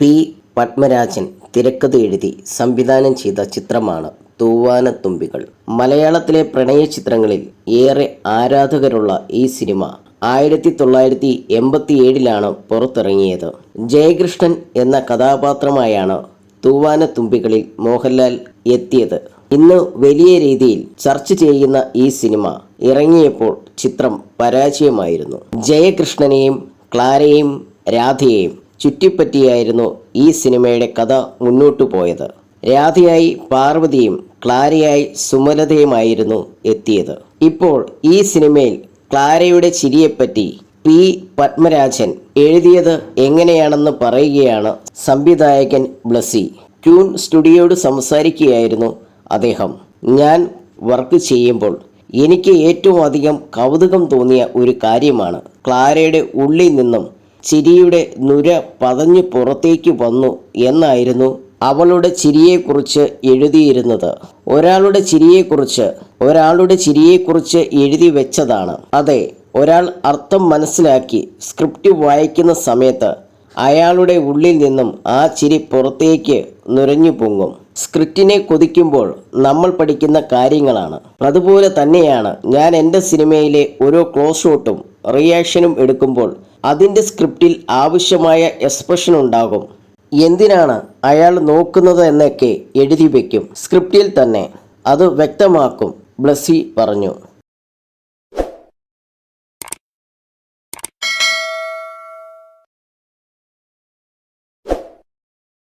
P. Padmarajan തിരക്കഥ എഴുതി സംവിധാനം ചെയ്ത ചിത്രമാണ് തൂവാനത്തുമ്പികൾ. മലയാളത്തിലെ പ്രണയ ചിത്രങ്ങളിൽ ഏറെ ആരാധകരുള്ള ഈ സിനിമ 1987 പുറത്തിറങ്ങിയത്. ജയകൃഷ്ണൻ എന്ന കഥാപാത്രമായാണ് തൂവാനത്തുമ്പികളിൽ മോഹൻലാൽ എത്തിയത്. ഇന്ന് വലിയ രീതിയിൽ ചർച്ച ചെയ്യുന്ന ഈ സിനിമ ഇറങ്ങിയപ്പോൾ ചിത്രം പരാജയമായിരുന്നു. ജയകൃഷ്ണനെയും ക്ലാരയെയും രാധയെയും ചുറ്റിപ്പറ്റിയായിരുന്നു ഈ സിനിമയുടെ കഥ മുന്നോട്ടു പോയത്. രാധയായി പാർവതിയും ക്ലാരയായി സുമലതയുമായിരുന്നു എത്തിയത്. ഇപ്പോൾ ഈ സിനിമയിൽ ക്ലാരയുടെ ചിരിയെപ്പറ്റി പി. പത്മരാജൻ എഴുതിയത് എങ്ങനെയാണെന്ന് പറയുകയാണ് സംവിധായകൻ ബ്ലസ്സി. ക്യൂൻ സ്റ്റുഡിയോയോട് സംസാരിക്കുകയായിരുന്നു അദ്ദേഹം. ഞാൻ വർക്ക് ചെയ്യുമ്പോൾ എനിക്ക് ഏറ്റവും അധികം കൗതുകം തോന്നിയ ഒരു കാര്യമാണ് ക്ലാരയുടെ ഉള്ളിൽ നിന്നും ചിരിയുടെ നുര പതഞ്ഞു പുറത്തേക്ക് വന്നു എന്നായിരുന്നു അവളുടെ ചിരിയെക്കുറിച്ച് എഴുതിയിരുന്നത്. ഒരാളുടെ ചിരിയെക്കുറിച്ച് എഴുതി വെച്ചതാണ്. അതെ, ഒരാൾ അർത്ഥം മനസ്സിലാക്കി സ്ക്രിപ്റ്റ് വായിക്കുന്ന സമയത്ത് അയാളുടെ ഉള്ളിൽ നിന്നും ആ ചിരി പുറത്തേക്ക് നുരഞ്ഞു പൊങ്ങും. സ്ക്രിപ്റ്റിനെ കൊതിക്കുമ്പോൾ നമ്മൾ പഠിക്കുന്ന കാര്യങ്ങളാണ്. അതുപോലെ തന്നെയാണ് ഞാൻ എൻ്റെ സിനിമയിലെ ഓരോ ക്ലോസ് ഷോട്ടും റിയാക്ഷനും എടുക്കുമ്പോൾ അതിൻ്റെ സ്ക്രിപ്റ്റിൽ ആവശ്യമായ എക്സ്പ്രഷൻ ഉണ്ടാകും. എന്തിനാണ് അയാൾ നോക്കുന്നത് എന്നൊക്കെ എഴുതി വയ്ക്കും. സ്ക്രിപ്റ്റിൽ തന്നെ അത് വ്യക്തമാക്കും, ബ്ലസ്സി പറഞ്ഞു.